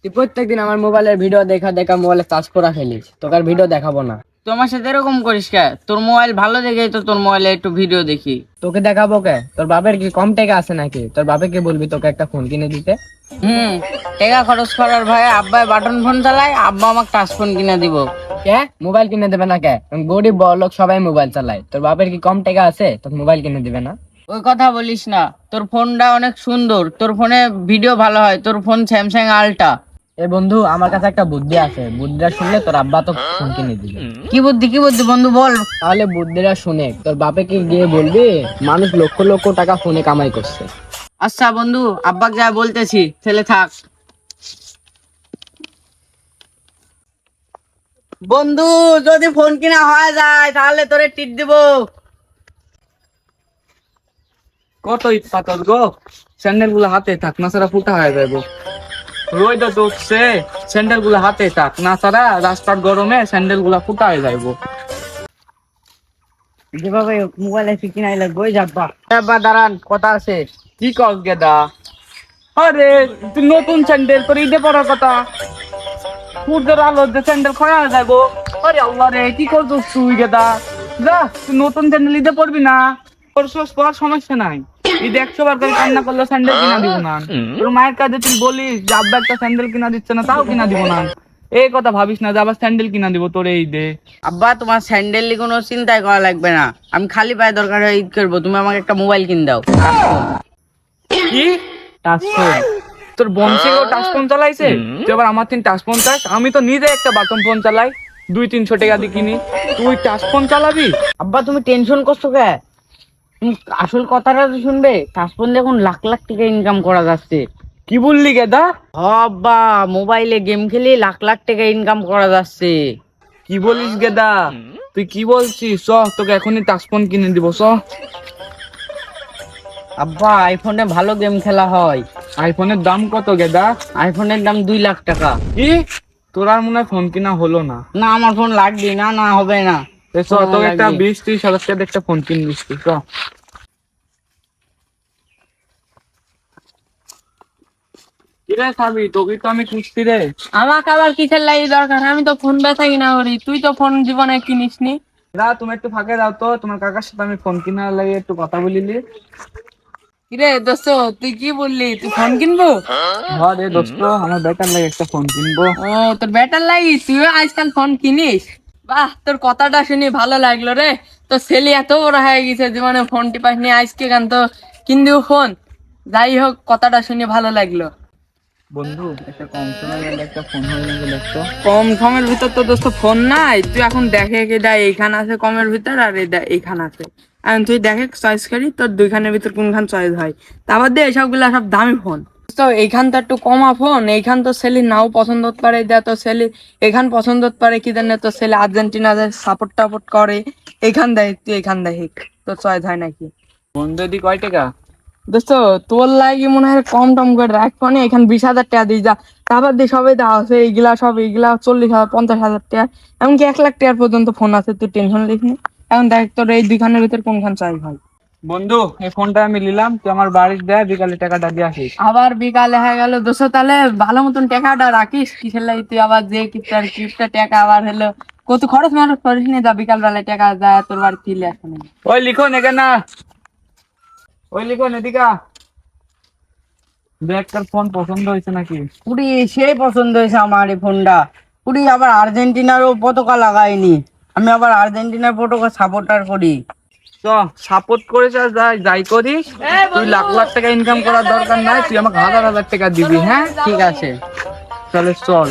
তুই প্রত্যেকদিন আমার মোবাইলের ভিডিও দেখা দেখা মোবাইলে চার্জ করা ফেলিস, তোকে আর ভিডিও দেখাবো না। তোমার সাথে এরকম করিস কে? তোর মোবাইল ভালো দেখেই তো তোর মোবাইলে একটু ভিডিও দেখি। তোকে দেখাবো কে? তোর বাপের কি কম টাকা আছে নাকি? তোর বাপেকে বলবি তোকে একটা ফোন কিনে দিতে। টাকা খরচ করার ভয়ে আব্বাই বাটন ফোন চালায়, আব্বা আমাকে টাচ ফোন কিনে দিব। কে মোবাইল কিনে দেবে না কে? গরিব বড়লোক সবাই মোবাইল চালায়, তোর বাপের কি কম টাকা আছে তোকে মোবাইল কিনে দিবে না? ওই কথা বলিস না, তোর ফোনটা অনেক সুন্দর, তোর ফোনে ভিডিও ভালো হয়, তোর ফোন স্যামসাং আলট্রা। এ বন্ধু, আমার কাছে একটা বুদ্ধি আছে, বুদ্ধিটা শুনলে তোর আব্বা তো ফোন কিনে দিবে। কি বুদ্ধি কি বুদ্ধি বন্ধু বল। তাহলে বুদ্ধিটা শুনে তোর বাপেকে গিয়ে বলবি মানুষ লক্ষ লক্ষ টাকা ফোনে কামাই করছে। আচ্ছা বন্ধু, আব্বাকে যা বলতেছি, ছেলে থাক। বন্ধু, যদি ফোন কিনা হয়ে যায় তাহলে তোরে টিট দিব। কত ইট পাতল গো, স্যান্ডেল গুলো হাতে থাক না সারা ফুটা হয়ে যাবো। রোদ উঠছে, স্যান্ডেল গুলো হাতে থাক না সারা রাস্তার গরমে স্যান্ডেল গুলা ফুটা হয়ে যাবো। যেভাবে মোবাইলে কিনাই লাগবে যাব্বা। যাব্বা দাঁড়ান, কথা আছে। কি কস গেদা? আরে তুই নতুন স্যান্ডেল, তোর ঈদে পড়ার কথা, সূর্যের আলো যে স্যান্ডেল খয়া হয়ে যাবো। আরে আল্লাহ রে, কি করছিস তুই গেদা? যা, তুই নতুন স্যান্ডেল ঈদে পড়বি না, তোর পড়ার সমস্যা নাই। ঈদে 100 বার করে কান্না করলে স্যান্ডেল কিনা দিব না। তোর মায়ের কাছে তুই বলিস যে আব্বা একটা স্যান্ডেল কিনা দিচ্ছে না, তাও কিনা দিব না। এই কথা ভাবিস না যে আবার স্যান্ডেল কিনা দিব তোর এই ঈদে। আব্বা, তোমার স্যান্ডেল নিয়ে কোনো চিন্তাই করা লাগবে না, আমি খালি পায়ে দরকার হয় ঈদ করবো, তুমি আমাকে একটা মোবাইল কিনে দাও। কি টাচফোন? তোর বংশীও টাচফোন চালাইছে, তুই আবার আমার 3 টাচফোন চাস? আমি তো নিজে একটা বাটন ফোন চালাই, 200-300 টাকা দিয়ে কিনি, তুই টাচফোন চালাবি? আব্বা, তুমি টেনশন করছো কে? তুমি আসল কথাটা তো শুনবে। টাচফোন দেখুন লাখ লাখ টাকা ইনকাম করা যাচ্ছে। কি বললি গেদা? আব্বা, মোবাইলে গেম খেলে লাখ লাখ টাকা ইনকাম করা যাচ্ছে। কি বলিস গেদা? তুই কি বলছিস? চ, তোকে এখনই টাচফোন কিনে দিব, চ। আব্বা, আইফোনে ভালো গেম খেলা হয়। আইফোনের দাম কত গেদা? আইফোনের দাম 2 লাখ টাকা। কি, তোর আর মনে হয় ফোন কিনা হলো না? না, আমার ফোন লাগবে না। না হবে না। এ চ, তোকে একটা 20-30 হাজার টাকা একটা ফোন কিনে দিচ্ছি, চ। কিরে খাবি? তোকে তো আমি খুঁজছি রে। আমাকে আবার কিসের লাগি দরকার? আমি তো ফোন বেচা কিনা করি, তুই তো ফোন জীবনে কিনিস নি। না, তুমি একটু ফাঁকে দাও তো, তোমার কাকার সাথে আমি ফোন কিনার লাগে একটু কথা বলিলি। কিরে দোস্ত, তুই কি বললি তুই ফোন কিনবো? হ্যাঁ রে দোস্ত, আমার বেটার লাগে একটা ফোন কিনবো। ও, তোর ব্যাটার লাগি, তুইও আজকাল ফোন কিনিস? বাহ, তোর কথাটা শুনে ভালো লাগলো রে। তোর ছেলে এত বড় হয়ে গেছে জীবনে ফোন টিপাস নিয়ে আজকে গান তো কিন দিব ফোন। যাই হোক, কথাটা শুনে ভালো লাগলো। বন্ধু, একটা কম সময়ের মধ্যে একটা ফোন হয়ে যাবে দেখতো। কম সমের ভিতর তো দোস্ত ফোন নাই, তুই এখন দেখে কে দেয় এইখান আছে কমের ভিতর আর এইখান আছে। এখন তুই দেখে চয়েস করি তোর দুইখানের ভিতর কোনখান চয়েস হয়। তারপর দিয়ে এসবগুলা সব দামি ফোন। তো এইখান তো একটু কমা ফোন, এইখান তো ছেলে নাও পছন্দ হতে পারে, দেয় তো ছেলে এখান পছন্দ হতে পারে, কি জানে তো ছেলে আর্জেন্টিনা সাপোর্ট টাপোর্ট করে, এইখান দেখ তুই এইখান দেখ তোর চয়েস হয় নাকি। বন্ধু দি কয় টাকা? দোস্ত, তোর লাগে মনে হয় কম টম করে রাখ ফোনে, এখানে 20,000 টাকা দিয়ে যা। তারপর দিয়ে সবাই দেওয়া আছে এইগুলা, সব এইগুলা 40,000 50,000 টাকা, এমনকি 1 লাখ টাকার পর্যন্ত ফোন আছে, তুই টেনশন নিস না। এখন দেখ তোর এই দুইখানের ভিতর কোনখান চাই ভাই। বন্ধু, এই ফোনটা আমি নিলাম, তুই আমার বাড়ির দেয় বিকালে টাকাটা দিয়ে আসিস। আবার বিকালে হয়ে গেল দোস্ত, তাহলে ভালো মতন টাকাটা রাখিস, কিসের লাগে তুই আবার যে কিপটা টাকা আবার হলো কত খরচ মারচ করিস নি, যা বিকাল বেলায় টাকা যায় তোর বাড়ি ফিরে আসে না। ওই লিখো নেগে না, ওই লিখো এদিকা, দু একটা ফোন পছন্দ হয়েছে নাকি? পুরি সেই পছন্দ হয়েছে আমার এই ফোনটা। পুরি আবার আর্জেন্টিনারও পতাকা লাগাইনি, আমি আবার আর্জেন্টিনার পতাকা সাপোর্টার করি। চ, সাপোর্ট করিস আর যাই যাই করিস, তুই লাখ লাখ টাকা ইনকাম করার দরকার নাই, তুই আমাকে হাজার হাজার টাকা দিবি। হ্যাঁ ঠিক আছে। তাহলে চল।